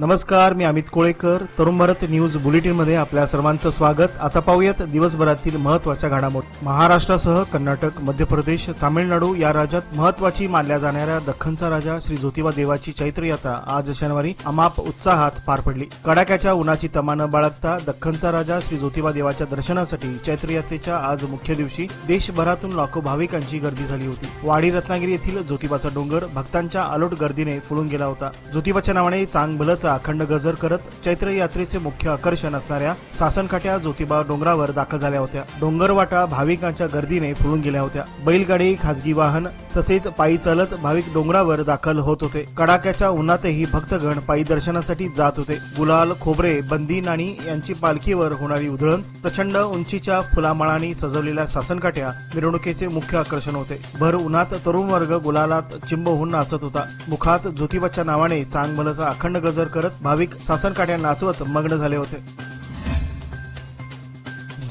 नमस्कार, मी Amit Kolekar. Tarun Bharat news bulletin मध्ये आपल्या सर्वांचं स्वागत. आता पाहूयात दिवसभरातील महत्त्वाच्या घडामोडी. महाराष्ट्रासह कर्नाटक, मध्य प्रदेश, तामिळनाडू या राज्यात महत्त्वाची मानल्या जाणाऱ्या दख्खनचा राजा श्री ज्योतिबा देवाची चैत्र यात्रा आज शनिवारी अमाप उत्साहात पार पडली. कडाक्याच्या उन्हाची तमा न बाळगता दख्खनचा राजा श्री ज्योतिबा देवाच्या दर्शनासाठी चैत्र यात्रेच्या आज मुख्य दिवशी देशभरातून लाखो भाविकांची गर्दी झाली होती. वाडी रत्नागिरी येथील ज्योतिबाचा डोंगर भक्तांच्या अलोट गर्दीने फुलून गेला होता. ज्योतिबाच्या नावाने चांग भलचा अखंड गजर करत चैत्र यात्रेचे मुख्य आकर्षण असणाऱ्या सासनकाठ्या ज्योतिबा डोंगरावर दाखल झाल्या होत्या. डोंगरवाटा भाविकांच्या गर्दीने फुलून गेल्या होत्या. बैलगाडी, खासगी वाहन तसेच पायी चालत भाविक डोंगरावर दाखल होत होते. कडाक्याच्या उन्हातही भक्तगण पायी दर्शनासाठी जात होते. गुलाल, खोबरे, बंदी नाणी यांची पालखीवर होणारी उधळण, प्रचंड उंचीच्या फुलामाळांनी सजवलेल्या सासनकाठ्या मिरवणुकीचे मुख्य आकर्षण होते. भर उन्हात तरुण वर्ग गुलालात चिंब होऊन नाचत होता. मुखात ज्योतिबाच्या नावाने चांग भलचा अखंड गजर करत भाविक सासनकाठ्या नाचवत मग्न झाले होते.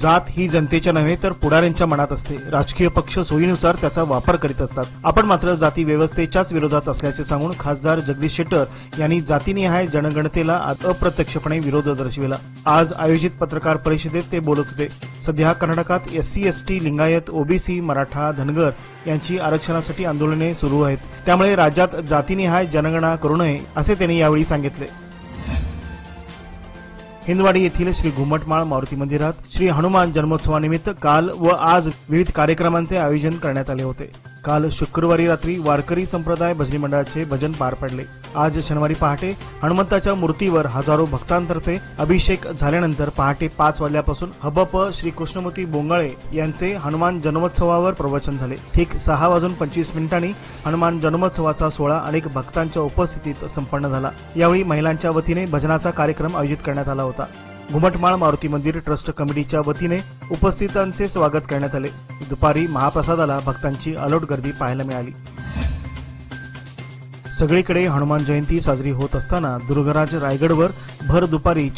जात ही जनतेच्या नव्हे तर पुढाऱ्यांच्या मनात असते. राजकीय पक्ष सोयीनुसार त्याचा वापर करीत असतात. आपण मात्र जाती व्यवस्थेच्याच विरोधात असल्याचे सांगून खासदार जगदीश शेट्टर यांनी जातीनिहाय जनगणतेला अप्रत्यक्षपणे विरोध दर्शविला. आज आयोजित पत्रकार परिषदेत ते बोलत होते. सध्या कर्नाटकात SC, ST, Lingayat, OBC, Maratha, Dhangar यांची आरक्षणासाठी आंदोलने सुरू आहेत. त्यामुळे राज्यात जातीनिहाय जनगणना करू नये असे त्यांनी यावेळी सांगितले. हिंदवाडी येथील श्री घुमटमाळ मारुती मंदिरात श्री हनुमान जन्मोत्सवानिमित्त काल व आज विविध कार्यक्रमांचे आयोजन करण्यात आले होते. काल शुक्रवारी रात्री वारकरी संप्रदाय भजनी मंडळाचे भजन पार पडले. आज शनिवारी पहाटे हनुमंताच्या मूर्तीवर हजारो भक्तांतर्फे अभिषेक झाल्यानंतर पहाटे 5 वाजल्यापासून हबप श्री कृष्णमूर्ती बोंगाळे यांचे हनुमान जन्मोत्सवावर प्रवचन झाले. ठीक 6:25 हनुमान जन्मोत्सवाचा सोहळा अनेक भक्तांच्या उपस्थितीत संपन्न झाला. यावेळी महिलांच्या वतीने भजनाचा कार्यक्रम आयोजित करण्यात आला होता. घुमटमाळ मारुती मंदिर ट्रस्ट कमिटीच्या वतीने उपस्थितांचे स्वागत करण्यात आले. दुपारी महाप्रसादाला भक्तांची अलोट गर्दी पाहायला मिळाली. सगळीकडे हनुमान जयंती साजरी होत असताना दुर्गराज रायगडवर भर दुपारी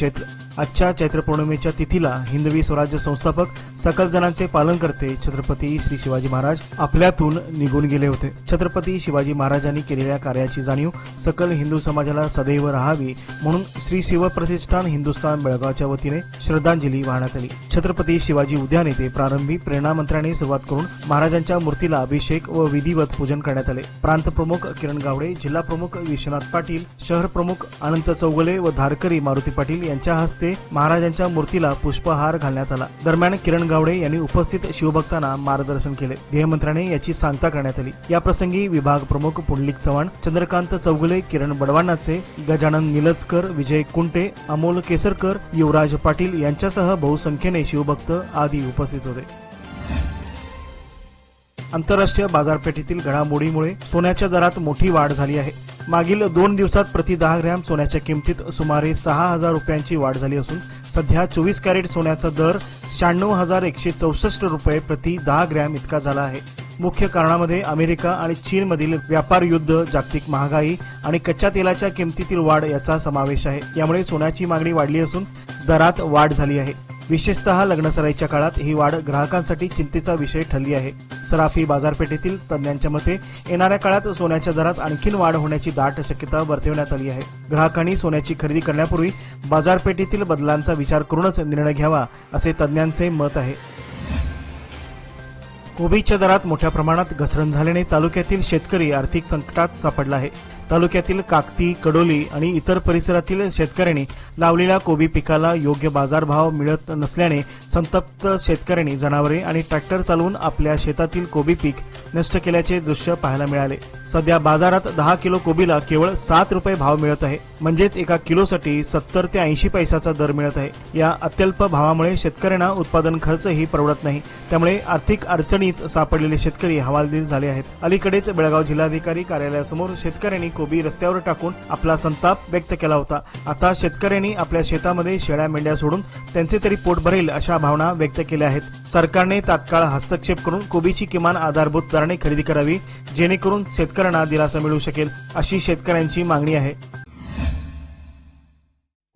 आजच्या चैत्र पौर्णिमेच्या तिथीला हिंदवी स्वराज्य संस्थापक सकल जनांचे पालन करते छत्रपती श्री शिवाजी महाराज आपल्यातून निघून गेले होते. छत्रपती शिवाजी महाराजांनी केलेल्या कार्याची जाणीव सकल हिंदू समाजाला सदैव राहावी म्हणून श्री शिवप्रतिष्ठान हिंदुस्थान बेळगावच्या वतीने श्रद्धांजली वाहण्यात आली. छत्रपती शिवाजी उद्यान येथे प्रारंभी प्रेरणा मंत्राने सुरुवात करून महाराजांच्या मूर्तीला अभिषेक व विधिवत पूजन करण्यात आले. प्रांत प्रमुख किरण गावडे, जिल्हा प्रमुख विश्वनाथ पाटील, शहर प्रमुख अनंत चौगुले व धारकरी मारुती पाटील यांच्या हस्ते महाराजांच्या मूर्तीला पुष्पहार घालण्यात आला. दरम्यान किरण गावडे यांनी उपस्थित शिवभक्तांना मार्गदर्शन केले. गृहमंत्र्याने याची सांगता करण्यात आली. या प्रसंगी विभाग प्रमुख पुंडलिक चव्हाण, चंद्रकांत चौगुले, किरण बडवानाचे, गजानन निलजकर, विजय कुंटे, अमोल केसरकर, युवराज पाटील यांच्यासह बहुसंख्येने शिवभक्त आदी उपस्थित होते. आंतरराष्ट्रीय बाजारपेठेतील घडामोडीमुळे सोन्याच्या दरात मोठी वाढ झाली आहे. मागील 2 दिवसात प्रति 10 ग्रॅम सोन्याच्या किमतीत सुमारे 6,000 रुपयांची वाढ झाली असून सध्या 24 कॅरेट सोन्याचा दर 96,164 रुपये प्रति 10 ग्रॅम इतका झाला आहे. मुख्य कारणामध्ये अमेरिका आणि चीन मधील व्यापार युद्ध, जागतिक महागाई आणि कच्च्या तेलाच्या किमतीतील वाढ याचा समावेश आहे. यामुळे सोन्याची मागणी वाढली असून दरात वाढ झाली आहे. विशेषतः लग्नसराईच्या काळात ही वाढ ग्राहकांसाठी चिंतेचा विषय ठरली आहे. सराफी बाजारपेठेतील तज्ञांच्या मते येणाऱ्या काळात सोन्याच्या दरात आणखीन वाढ होण्याची दाट शक्यता वर्तवण्यात आली आहे. ग्राहकांनी सोन्याची खरेदी करण्यापूर्वी बाजारपेठेतील बदलांचा विचार करूनच निर्णय घ्यावा असे तज्ञांचे मत आहे. कोबीच्या दरात मोठ्या प्रमाणात घसरण झाल्याने तालुक्यातील शेतकरी आर्थिक संकटात सापडला आहे. तालुक्यातील काकती, कडोली आणि इतर परिसरातील शेतकऱ्यांनी लावलेल्या कोबी पिकाला योग्य बाजारभाव मिळत नसल्याने संतप्त शेतकऱ्यांनी जनावरे आणि ट्रॅक्टर चालवून आपल्या शेतातील कोबी पीक नष्ट केल्याचे दृश्य पाहायला मिळाले. सध्या बाजारात 10 किलो कोबीला केवळ 7 रुपये भाव मिळत आहे. म्हणजेच एका किलोसाठी 70 ते 80 पैशाचा दर मिळत आहे. या अत्यल्प भावामुळे शेतकऱ्यांना उत्पादन खर्चही परवडत नाही. त्यामुळे आर्थिक अडचणीत सापडलेले शेतकरी हवालदिल झाले आहेत. अलीकडेच बेळगाव जिल्हाधिकारी कार्यालयासमोर शेतकऱ्यांनी कोबी रस्त्यावर टाकून आपला संताप व्यक्त केला होता. आता शेतकऱ्यांनी आपल्या शेतामध्ये शेळ्या मेंढ्या सोडून त्यांचे तरी पोट भरेल अशा भावना व्यक्त केल्या आहेत. सरकारने तात्काळ हस्तक्षेप करून कोबीची किमान आधारभूत दराने खरेदी करावी जेणेकरून शेतकऱ्यांना दिलासा मिळू शकेल अशी शेतकऱ्यांची मागणी आहे.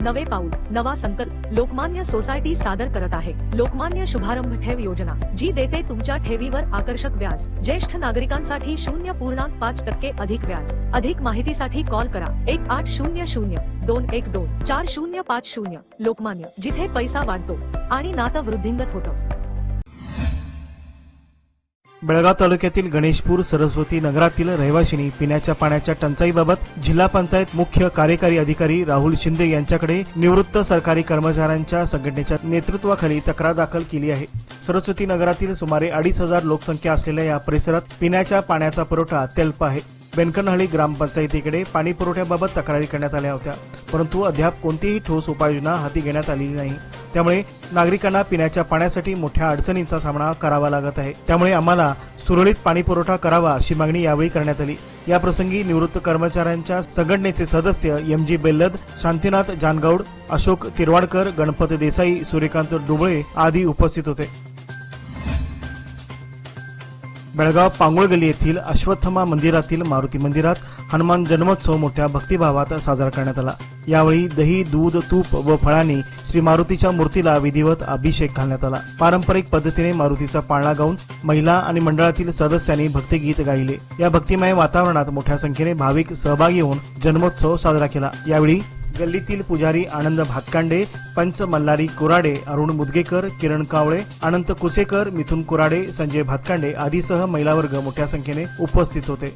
नवे पाऊल नवा संकल्प लोकमान्य सोसायटी सादर करत आहे लोकमान्य शुभारंभ ठेव योजना, जी देते तुमच्या ठेवीवर आकर्षक व्याज. ज्येष्ठ नागरिकांसाठी 0.5% अधिक व्याज. अधिक माहितीसाठी कॉल करा 1800 992124050. लोकमान्य, जिथे पैसा वाढतो आणि नातं वृद्धिंगत होतं. बेळगाव तालुक्यातील गणेशपूर सरस्वती नगरातील रहिवाशांनी पिण्याच्या पाण्याच्या टंचाईबाबत जिल्हा पंचायत मुख्य कार्यकारी अधिकारी राहुल शिंदे यांच्याकडे निवृत्त सरकारी कर्मचाऱ्यांच्या संघटनेच्या नेतृत्वाखाली तक्रार दाखल केली आहे. सरस्वती नगरातील सुमारे 2,500 लोकसंख्या असलेल्या या परिसरात पिण्याच्या पाण्याचा पुरवठा अत्यल्प आहे. बेनकनहळ्ळी ग्रामपंचायतीकडे पाणी पुरवठ्याबाबत तक्रारी करण्यात आल्या होत्या, परंतु अद्याप कोणतीही ठोस उपाययोजना हाती घेण्यात आलेली नाही. त्यामुळे नागरिकांना पिण्याच्या पाण्यासाठी मोठ्या अडचणींचा सामना करावा लागत आहे. त्यामुळे आम्हाला सुरळीत पाणी पुरवठा करावा अशी मागणी यावेळी करण्यात आली. या प्रसंगी निवृत्त कर्मचाऱ्यांच्या संघटनेचे सदस्य MG बेल्लद, शांतीनाथ जानगौड, अशोक तिरवाडकर, गणपत देसाई, सूर्यकांत डुबळे आदी उपस्थित होते. बेळगाव पांगुळ गल्ली येथील अश्वत्थमा मंदिरातील मारुती मंदिरात हनुमान जन्मोत्सव मोठ्या भक्तिभावात साजरा करण्यात आला. यावेळी दही, दूध, तूप व फळांनी श्री मारुतीच्या मूर्तीला विधिवत अभिषेक घालण्यात आला. पारंपरिक पद्धतीने मारुतीचा पाळणा गाऊन महिला आणि मंडळातील सदस्यांनी भक्तिगीत गायले. या भक्तिमय वातावरणात मोठ्या संख्येने भाविक सहभागी होऊन जन्मोत्सव साजरा केला. यावेळी गल्लीतील पुजारी आनंद भातकांडे, पंच मल्हारी कुराडे, अरुण मुदगेकर, किरण कावळे, अनंत कुसेकर, मिथुन कुराडे, संजय भातकांडे आदीसह महिला वर्ग मोठ्या संख्येने उपस्थित होते.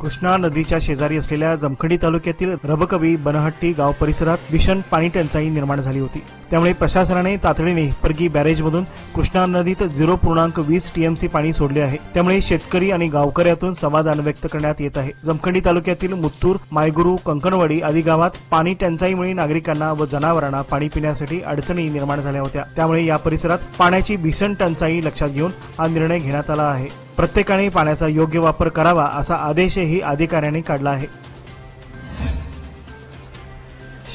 कृष्णा नदीच्या शेजारी असलेल्या जमखंडी तालुक्यातील रबकवी बनहट्टी गाव परिसरात भीषण पाणी टंचाई निर्माण झाली होती. त्यामुळे प्रशासनाने तातडीने हिप्परगी बॅरेजमधून कृष्णा नदीत 0.20 TMC पाणी सोडले आहे. त्यामुळे शेतकरी आणि गावकऱ्यातून समाधान व्यक्त करण्यात येत आहे. जमखंडी तालुक्यातील मुत्तूर, मायगुरू, कंकणवाडी आदी गावात पाणी टंचाईमुळे नागरिकांना व जनावरांना पाणी पिण्यासाठी अडचणी निर्माण झाल्या होत्या. त्यामुळे या परिसरात पाण्याची भीषण टंचाई लक्षात घेऊन हा निर्णय घेण्यात आला आहे. प्रत्येकाने पाण्याचा योग्य वापर करावा असा आदेशही अधिकाऱ्यांनी काढला आहे.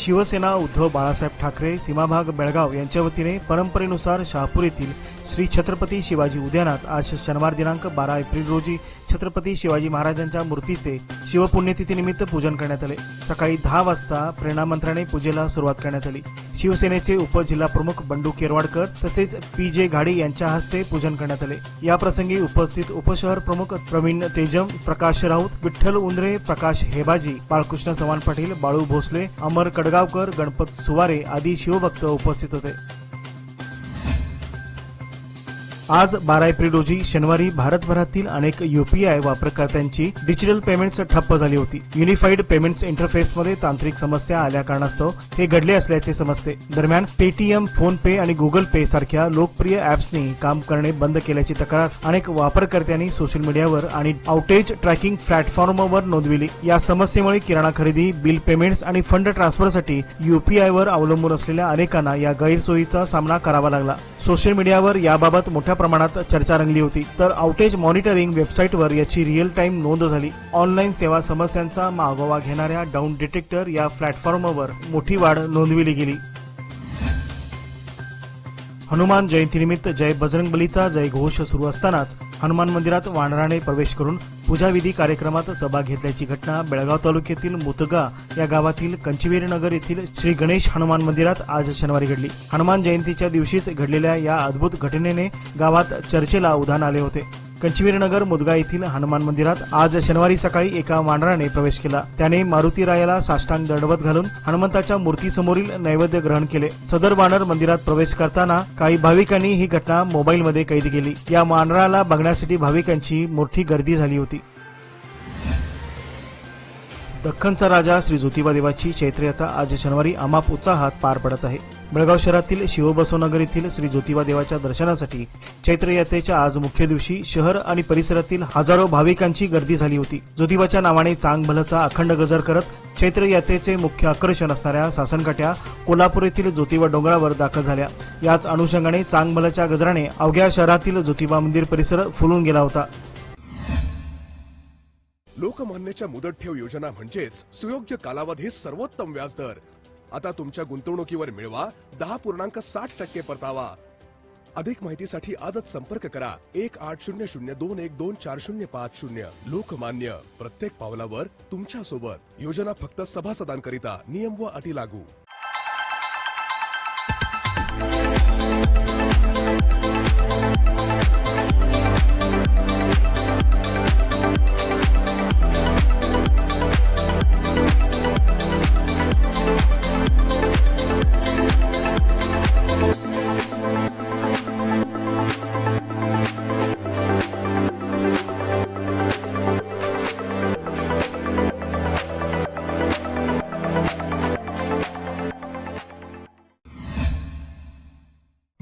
शिवसेना उद्धव बाळासाहेब ठाकरे सीमाभाग बेळगाव यांच्या वतीने परंपरेनुसार शहापूर येथील श्री छत्रपती शिवाजी उद्यानात आज शनिवार दिनांक 12 एप्रिल रोजी छत्रपती शिवाजी महाराजांच्या मूर्तीचे शिवपुण्यतिथीनिमित्त पूजन करण्यात आले. सकाळी 10 वाजता प्रेरणा मंत्राने पूजेला सुरुवात करण्यात आली. शिवसेनेचे उपजिल्हाप्रमुख बंडू केरवाडकर तसेच PJ घाडी यांच्या हस्ते पूजन करण्यात आले. या प्रसंगी उपस्थित उपशहर प्रमुख प्रवीण तेजम, प्रकाश राऊत, विठ्ठल उंद्रे, प्रकाश हेबाजी, बाळकृष्ण चव्हाण पाटील, बाळू भोसले, अमर कडगावकर, गणपत सुवारे आदी शिवभक्त उपस्थित होते. आज 12 एप्रिल रोजी शनिवारी भारतभरातील अनेक UPI वापरकर्त्यांची डिजिटल पेमेंट्स ठप्प झाली होती. युनिफाईड पेमेंट्स इंटरफेसमध्ये तांत्रिक समस्या आल्या कारणास्तव हे घडले असल्याचे समजते. दरम्यान पेटीएम, फोन पे आणि गुगल पे सारख्या लोकप्रिय ॲप्सनी काम करणे बंद केल्याची तक्रार अनेक वापरकर्त्यांनी सोशल मीडियावर आणि आउटेज ट्रॅकिंग प्लॅटफॉर्मवर नोंदविली. या समस्येमुळे किराणा खरेदी, बिल पेमेंट्स आणि फंड ट्रान्सफरसाठी UPI वर अवलंबून असलेल्या अनेकांना या गैरसोयीचा सामना करावा लागला. सोशल मीडियावर याबाबत मोठ्या प्रमाणात चर्चा रंगली होती, तर आउटेज मॉनिटरिंग वेबसाईटवर याची रिअल टाइम नोंद झाली. ऑनलाईन सेवा समस्यांचा मागोवा घेणाऱ्या डाऊन डिटेक्टर या प्लॅटफॉर्मवर मोठी वाढ नोंदविली गेली. हनुमान जयंतीनिमित्त जय बजरंगबलीचा जयघोष सुरू असतानाच हनुमान मंदिरात वानराने प्रवेश करून पूजाविधी कार्यक्रमात सहभाग घेतल्याची घटना बेळगाव तालुक्यातील मुतगा या गावातील कंचवीर नगर येथील श्री गणेश हनुमान मंदिरात आज शनिवारी घडली. हनुमान जयंतीच्या दिवशीच घडलेल्या या अद्भुत घटनेने गावात चर्चेला उधाण आले होते. कंचवीरनगर मुदगा येथील हनुमान मंदिरात आज शनिवारी सकाळी एका वानराने प्रवेश केला. त्याने मारुती रायाला साष्टांग दंडवत घालून हनुमंताच्या मूर्तीसमोरील नैवेद्य ग्रहण केले. सदर वानर मंदिरात प्रवेश करताना काही भाविकांनी ही घटना मोबाईलमध्ये कैद केली. या वानराला बघण्यासाठी भाविकांची मोठी गर्दी झाली होती. दख्खनचा राजा श्री ज्योतिबा देवाची चैत्रयात्रा आज शनिवारी अमाप उत्साहात पार पडत आहे. बेळगाव शहरातील शिवबसवनगर येथील श्री ज्योतिबा देवाच्या दर्शनासाठी चैत्रयात्रेच्या आज मुख्य दिवशी शहर आणि परिसरातील हजारो भाविकांची गर्दी झाली होती. ज्योतिबाच्या नावाने चांग भलचा अखंड गजर करत चैत्रयात्रेचे मुख्य आकर्षण असणाऱ्या सासनकाठ्या कोल्हापूर येथील ज्योतिबा डोंगरावर दाखल झाल्या. याच अनुषंगाने चांग भलच्या गजराने अवघ्या शहरातील ज्योतिबा मंदिर परिसर फुलून गेला होता. लोकमान्यच्या मुदत ठेव योजना म्हणजेच सुयोग्य कालावधीत सर्वोत्तम व्याजदर. आता तुमच्या गुंतवणुकीवर मिळवा 10.60% परतावा. अधिक माहितीसाठी आजच संपर्क करा 1800212450. लोकमान्य, प्रत्येक पावलावर तुमच्या सोबत. योजना फक्त सभासदांकरिता. नियम व अटी लागू.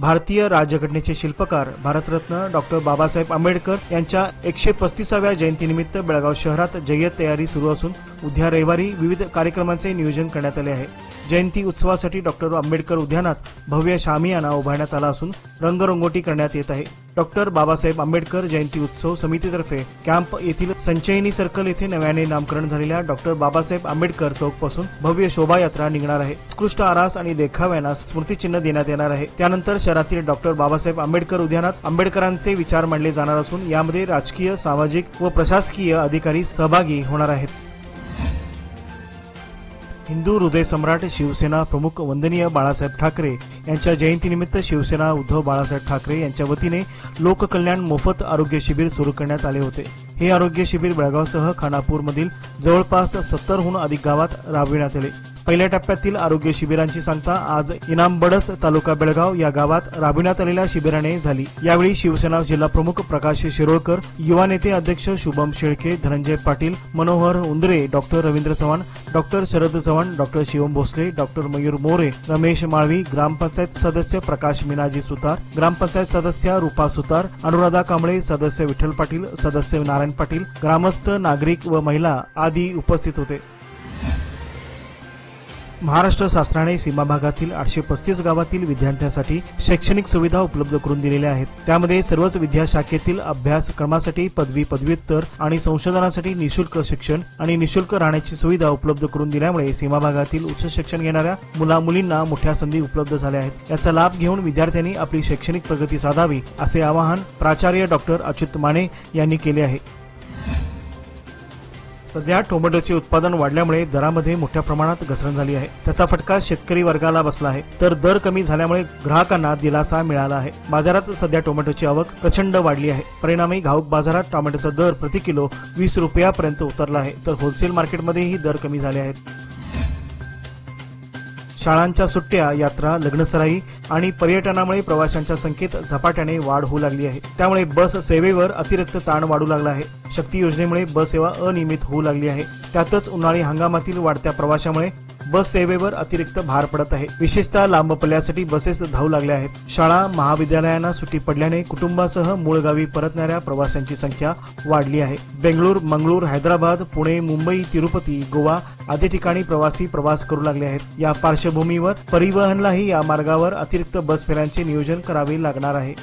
भारतीय राज्यघटनेचे शिल्पकार भारतरत्न डॉक्टर बाबासाहेब आंबेडकर यांच्या 135व्या जयंतीनिमित्त बेळगाव शहरात जय्यत तयारी सुरू असून उद्या रविवारी विविध कार्यक्रमांचे नियोजन करण्यात आले आहे। जयंती उत्सवासाठी डॉक्टर आंबेडकर उद्यानात भव्य शामियाना उभारण्यात आला असून रंगरंगोटी करण्यात येत आहे। डॉक्टर बाबासाहेब आंबेडकर जयंती उत्सव समितीतर्फे कॅम्प येथील संचयनी सर्कल येथे नव्याने नामकरण झालेल्या डॉक्टर बाबासाहेब आंबेडकर चौक पासून भव्य शोभायात्रा निघणार आहे। उत्कृष्ट आरास आणि देखाव्यांना स्मृतिचिन्ह देण्यात येणार आहे। त्यानंतर शहरातील डॉक्टर बाबासाहेब आंबेडकर उद्यानात आंबेडकरांचे विचार मांडले जाणार असून यामध्ये राजकीय, सामाजिक व प्रशासकीय अधिकारी सहभागी होणार आहेत। हिंदू हृदय सम्राट शिवसेना प्रमुख वंदनीय बाळासाहेब ठाकरे यांच्या जयंतीनिमित्त शिवसेना उद्धव बाळासाहेब ठाकरे यांच्या वतीने लोककल्याण मोफत आरोग्य शिबिर सुरू करण्यात आले होते। हे आरोग्य शिबिर बेळगावसह खानापूरमधील जवळपास 70हून अधिक गावात राबविण्यात आले। पहिल्या टप्प्यातील आरोग्य शिबिरांची सांगता आज इनामबडस तालुका बेळगाव या गावात राबविण्यात आलेल्या शिबिराने झाली। यावेळी शिवसेना जिल्हा प्रमुख प्रकाश शिरोळकर, युवा नेते अध्यक्ष Shubham Shelke, Dhananjay Patil, Manohar Undre, doctor Ravindra Chavan, doctor Sharad Chavan, doctor Shivam Bhosale, doctor Mayur More, Ramesh Malvi, gram panchayat सदस्य प्रकाश मीनाजी सुतार, ग्रामपंचायत सदस्य रूपा सुतार, अनुराधा कांबळे, सदस्य विठ्ठल पाटील, सदस्य नारायण पाटील, ग्रामस्थ, नागरिक व महिला आदी उपस्थित होते। महाराष्ट्र शासनाने सीमा भागातील 835 गावातील विद्यार्थ्यांसाठी शैक्षणिक सुविधा उपलब्ध करून दिलेल्या आहेत। त्यामध्ये सर्वच विद्याशाखेतील अभ्यासक्रमासाठी पदवी, पदव्युत्तर आणि संशोधनासाठी निशुल्क शिक्षण आणि निशुल्क राहण्याची सुविधा उपलब्ध करून दिल्यामुळे सीमा भागातील उच्च शिक्षण घेणाऱ्या मुला-मुलींना मोठ्या संधी उपलब्ध झाल्या आहेत। याचा लाभ घेऊन विद्यार्थ्यांनी आपली शैक्षणिक प्रगती साधावी असे आवाहन प्राचार्य डॉक्टर अच्युत माने यांनी केले आहे। सध्या टोमॅटोचे उत्पादन वाढल्यामुळे दरामध्ये मोठ्या प्रमाणात घसरण झाली आहे। त्याचा फटका शेतकरी वर्गाला बसला आहे, तर दर कमी झाल्यामुळे ग्राहकांना दिलासा मिळाला आहे। बाजारात सध्या टोमॅटोची आवक प्रचंड वाढली आहे। परिणामी घाऊक बाजारात टोमॅटोचा दर प्रति किलो 20 रुपयापर्यंत उतरला आहे, तर होलसेल मार्केटमध्येही दर कमी झाले आहेत। शाळांच्या सुट्ट्या, यात्रा, लग्नसराई आणि पर्यटनामुळे प्रवाशांच्या संख्येत झपाट्याने वाढ होऊ लागली आहे। त्यामुळे बस सेवेवर अतिरिक्त ताण वाढू लागला आहे। शक्ती योजनेमुळे बस सेवा अनियमित होऊ लागली आहे। त्यातच उन्हाळी हंगामातील वाढत्या प्रवाशामुळे बस सेवेवर अतिरिक्त भार पडत आहे। विशेषतः लांब पल्ल्यासाठी बसेस धावू लागल्या आहेत। शाळा, महाविद्यालयांना सुट्टी पडल्याने कुटुंबासह मूळ गावी परतणाऱ्या प्रवाशांची संख्या वाढली आहे। बेंगळूर, मंगळूर, हैदराबाद, पुणे, मुंबई, तिरुपती, गोवा आदी ठिकाणी प्रवासी प्रवास करू लागले आहेत। या पार्श्वभूमीवर परिवहनलाही या मार्गावर अतिरिक्त बस फेऱ्यांचे नियोजन करावे लागणार आहे।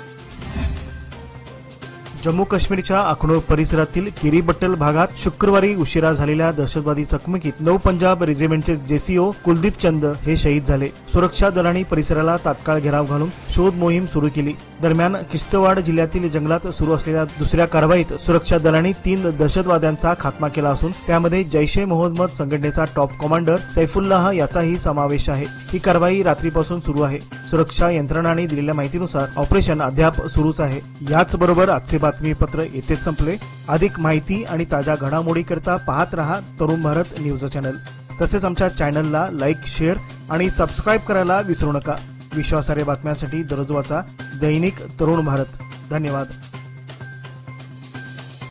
जम्मू काश्मीरच्या अखनूर परिसरातील किरीबट्टल भागात शुक्रवारी उशिरा झालेल्या दहशतवादी चकमकीत 9 पंजाब रेजिमेंटचे जेसीओ कुलदीप चंद हे शहीद झाले। सुरक्षा दलांनी परिसराला तात्काळ घेराव घालून शोध मोहीम सुरू केली। दरम्यान किश्तवाड जिल्ह्यातील जंगलात सुरू असलेल्या दुसऱ्या कारवाईत सुरक्षा दलांनी 3 दहशतवाद्यांचा खात्मा केला असून त्यामध्ये जैश-ए मोहम्मद संघटनेचा टॉप कमांडर सैफुल्लाह याचाही समावेश आहे। ही कारवाई रात्रीपासून सुरू आहे। सुरक्षा यंत्रणांनी दिलेल्या माहितीनुसार ऑपरेशन अद्याप सुरूच आहे। याचबरोबर आजचे बातमीपत्र येथेच संपले। अधिक माहिती आणि ताज्या घडामोडीकरता पाहत रहा तरुण भारत न्यूज चॅनल। तसेच आमच्या चॅनलला लाईक, शेअर आणि सबस्क्राईब करायला विसरू नका। विश्वासार्ह बातम्यांसाठी दररोज वाचा दैनिक तरुण भारत। धन्यवाद।